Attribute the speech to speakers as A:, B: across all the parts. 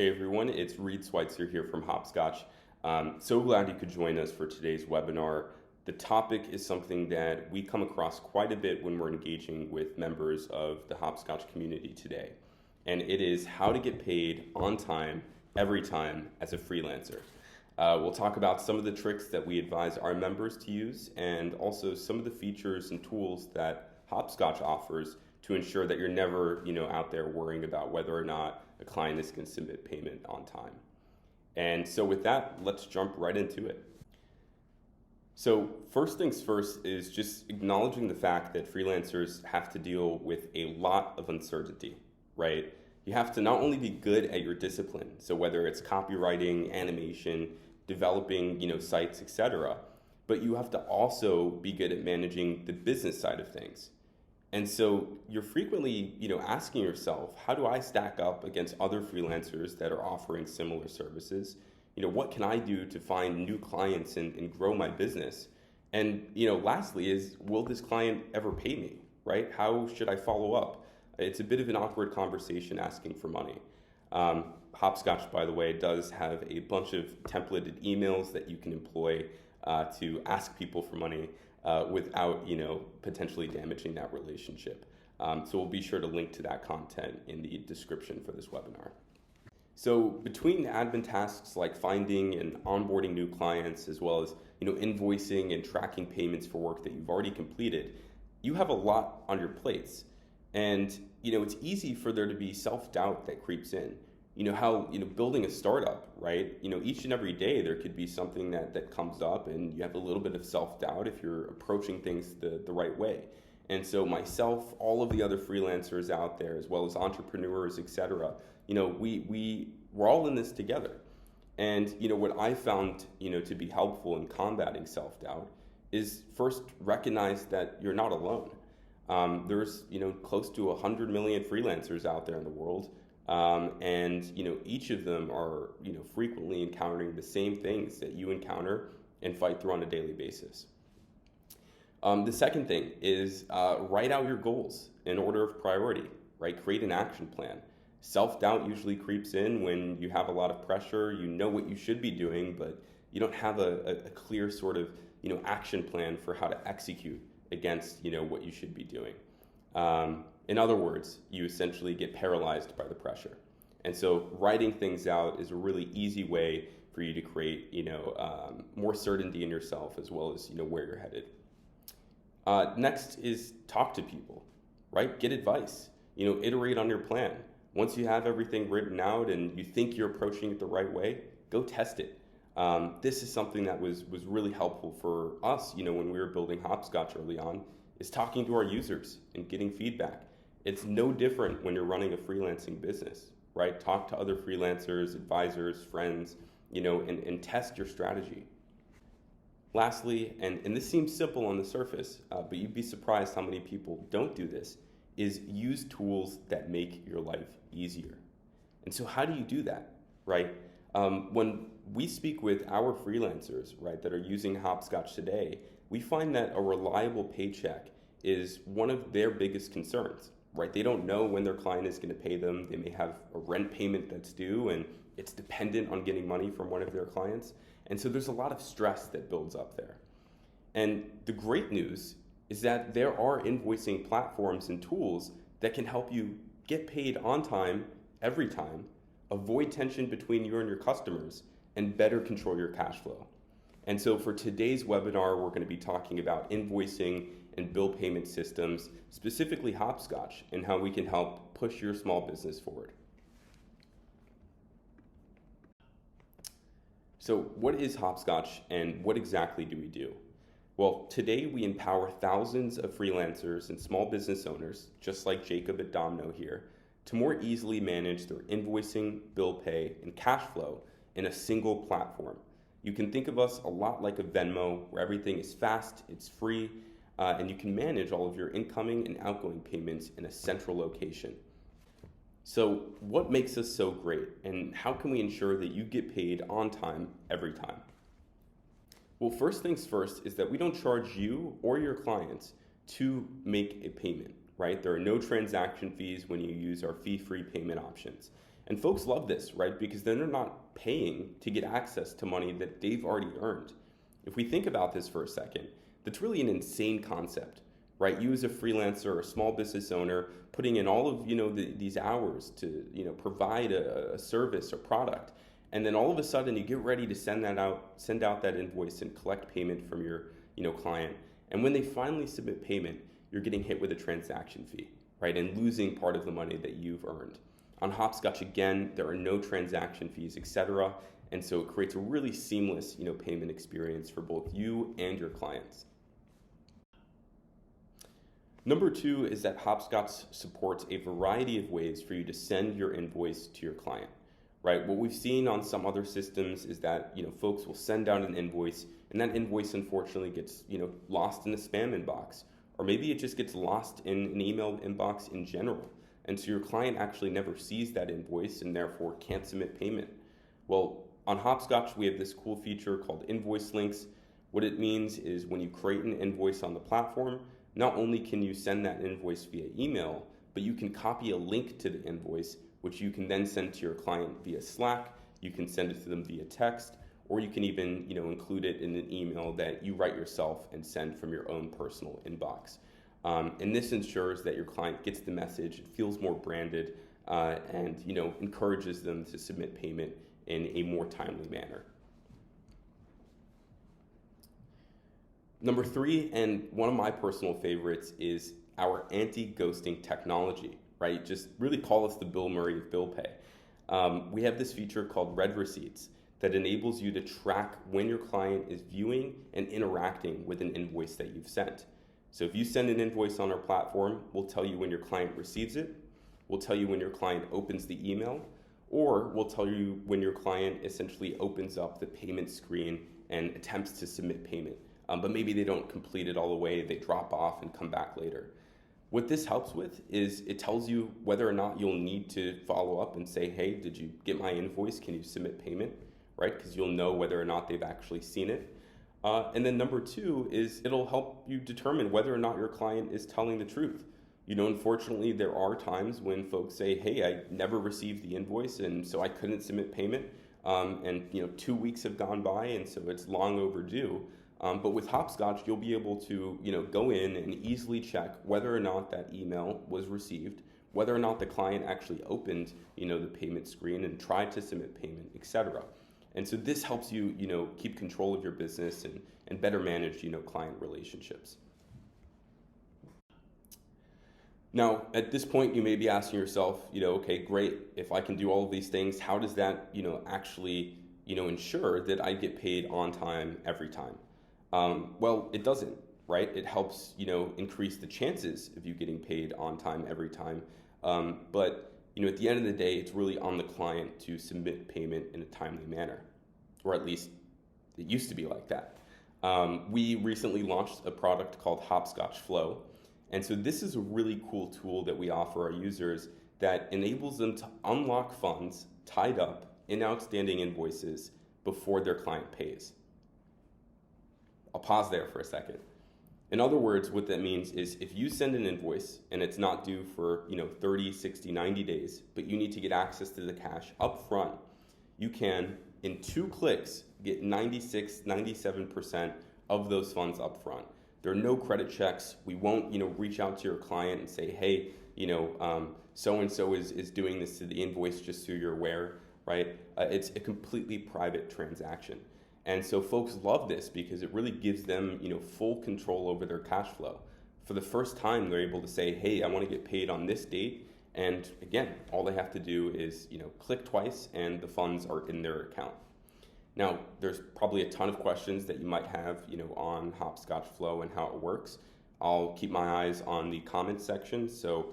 A: Hey everyone, it's Reed Schweitzer here from Hopscotch. So glad you could join us for today's webinar. The topic is something that we come across quite a bit when we're engaging with members of the Hopscotch community today. And it is how to get paid on time, every time as a freelancer. We'll talk about some of the tricks that we advise our members to use and also some of the features and tools that Hopscotch offers to ensure that you're never, out there worrying about whether or not a client is going to submit payment on time. And so with that, let's jump right into it. So first things first is just acknowledging the fact that freelancers have to deal with a lot of uncertainty, right? You have to not only be good at your discipline, so whether it's copywriting, animation, developing, sites, etc., but you have to also be good at managing the business side of things. And so you're frequently, asking yourself, how do I stack up against other freelancers that are offering similar services? What can I do to find new clients and grow my business? And, lastly is, will this client ever pay me, right? How should I follow up? It's a bit of an awkward conversation asking for money. Hopscotch, by the way, does have a bunch of templated emails that you can employ to ask people for money without, potentially damaging that relationship. So we'll be sure to link to that content in the description for this webinar. So between admin tasks like finding and onboarding new clients, as well as, invoicing and tracking payments for work that you've already completed, you have a lot on your plates. And, it's easy for there to be self-doubt that creeps in. How building a startup, right? Each and every day there could be something that comes up and you have a little bit of self-doubt if you're approaching things the right way. And so myself, all of the other freelancers out there, as well as entrepreneurs, etc., we're all in this together. And what I found to be helpful in combating self-doubt is first recognize that you're not alone. There's close to 100 million freelancers out there in the world. And each of them are frequently encountering the same things that you encounter and fight through on a daily basis. The second thing is write out your goals in order of priority, right? Create an action plan. Self-doubt usually creeps in when you have a lot of pressure. You know what you should be doing, but you don't have a clear sort of action plan for how to execute against what you should be doing. In other words, you essentially get paralyzed by the pressure. And so writing things out is a really easy way for you to create, more certainty in yourself as well as, where you're headed. Next is talk to people, right? Get advice, iterate on your plan. Once you have everything written out and you think you're approaching it the right way, go test it. This is something that was really helpful for us, when we were building Hopscotch early on, is talking to our users and getting feedback. It's no different when you're running a freelancing business, right? Talk to other freelancers, advisors, friends, and test your strategy. Lastly, and this seems simple on the surface, but you'd be surprised how many people don't do this, is use tools that make your life easier. And so how do you do that, right? When we speak with our freelancers, right, that are using Hopscotch today, we find that a reliable paycheck is one of their biggest concerns, right? They don't know when their client is going to pay them. They may have a rent payment that's due and it's dependent on getting money from one of their clients. And so there's a lot of stress that builds up there. And the great news is that there are invoicing platforms and tools that can help you get paid on time, every time, avoid tension between you and your customers, and better control your cash flow. And so for today's webinar, we're going to be talking about invoicing and bill payment systems, specifically Hopscotch, and how we can help push your small business forward. So what is Hopscotch and what exactly do we do? Well, today we empower thousands of freelancers and small business owners, just like Jacob at Domino here, to more easily manage their invoicing, bill pay, and cash flow in a single platform. You can think of us a lot like a Venmo, where everything is fast, it's free, and you can manage all of your incoming and outgoing payments in a central location. So what makes us so great, and how can we ensure that you get paid on time every time? Well, first things first is that we don't charge you or your clients to make a payment, right? There are no transaction fees when you use our fee-free payment options. And folks love this, right? Because then they're not paying to get access to money that they've already earned. If we think about this for a second, that's really an insane concept, right? You as a freelancer or a small business owner putting in all of these hours to provide a service or product, and then all of a sudden you get ready to send out that invoice and collect payment from your client. And when they finally submit payment, you're getting hit with a transaction fee, right? And losing part of the money that you've earned. On Hopscotch, again, there are no transaction fees, etc. And so it creates a really seamless, payment experience for both you and your clients. Number 2 is that Hopscotch supports a variety of ways for you to send your invoice to your client, right? What we've seen on some other systems is that, folks will send out an invoice, and that invoice unfortunately gets, lost in the spam inbox, or maybe it just gets lost in an email inbox in general. And so your client actually never sees that invoice and therefore can't submit payment. Well, on Hopscotch, we have this cool feature called invoice links. What it means is when you create an invoice on the platform, not only can you send that invoice via email, but you can copy a link to the invoice, which you can then send to your client via Slack. You can send it to them via text, or you can even include it in an email that you write yourself and send from your own personal inbox. And this ensures that your client gets the message, it feels more branded, and encourages them to submit payment in a more timely manner. Number 3, and one of my personal favorites, is our anti-ghosting technology, right? Just really call us the Bill Murray of bill pay. We have this feature called Red Receipts that enables you to track when your client is viewing and interacting with an invoice that you've sent. So if you send an invoice on our platform, we'll tell you when your client receives it, we'll tell you when your client opens the email, or we'll tell you when your client essentially opens up the payment screen and attempts to submit payment. But maybe they don't complete it all the way, they drop off and come back later. What this helps with is it tells you whether or not you'll need to follow up and say, hey, did you get my invoice? Can you submit payment, right? Because you'll know whether or not they've actually seen it. And then number 2 is it'll help you determine whether or not your client is telling the truth. Unfortunately, there are times when folks say, hey, I never received the invoice, and so I couldn't submit payment. And 2 weeks have gone by, and so it's long overdue. But with Hopscotch, you'll be able to go in and easily check whether or not that email was received, whether or not the client actually opened the payment screen and tried to submit payment, etc. And so this helps you keep control of your business and better manage client relationships. Now, at this point, you may be asking yourself, okay, great. If I can do all of these things, how does that actually ensure that I get paid on time every time? Well, it doesn't, right? It helps, increase the chances of you getting paid on time every time. But at the end of the day, it's really on the client to submit payment in a timely manner, or at least it used to be like that. We recently launched a product called Hopscotch Flow. And so this is a really cool tool that we offer our users that enables them to unlock funds tied up in outstanding invoices before their client pays. I'll pause there for a second. In other words, what that means is if you send an invoice and it's not due for 30, 60, 90 days, but you need to get access to the cash up front, you can, in 2 clicks, get 96, 97% of those funds up front. There are no credit checks. We won't reach out to your client and say, hey, so-and-so is doing this to the invoice just so you're aware, right? It's a completely private transaction. And so folks love this because it really gives them, full control over their cash flow. For the first time, they're able to say, hey, I want to get paid on this date. And again, all they have to do is, click twice and the funds are in their account. Now, there's probably a ton of questions that you might have, on Hopscotch Flow and how it works. I'll keep my eyes on the comments section. So,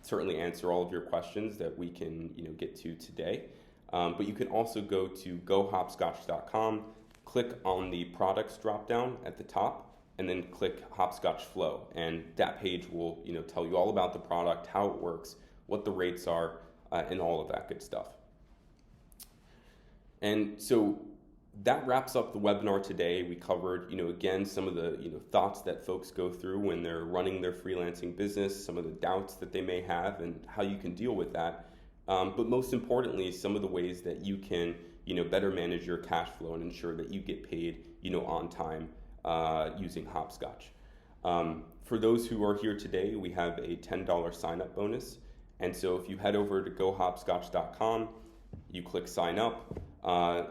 A: certainly answer all of your questions that we can, get to today. But you can also go to gohopscotch.com, click on the products dropdown at the top, and then click Hopscotch Flow. And that page will tell you all about the product, how it works, what the rates are, and all of that good stuff. And so that wraps up the webinar today. We covered, again, some of the thoughts that folks go through when they're running their freelancing business, some of the doubts that they may have, and how you can deal with that. but most importantly, some of the ways that you can, better manage your cash flow and ensure that you get paid, on time using Hopscotch. For those who are here today, we have a $10 sign-up bonus. And so if you head over to gohopscotch.com, you click sign up,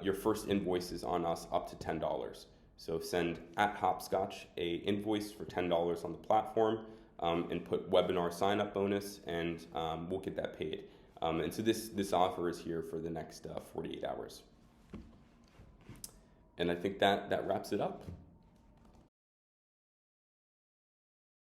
A: your first invoice is on us up to $10. So send @Hopscotch a invoice for $10 on the platform and put webinar sign-up bonus, and we'll get that paid. And so this offer is here for the next 48 hours. And I think that wraps it up.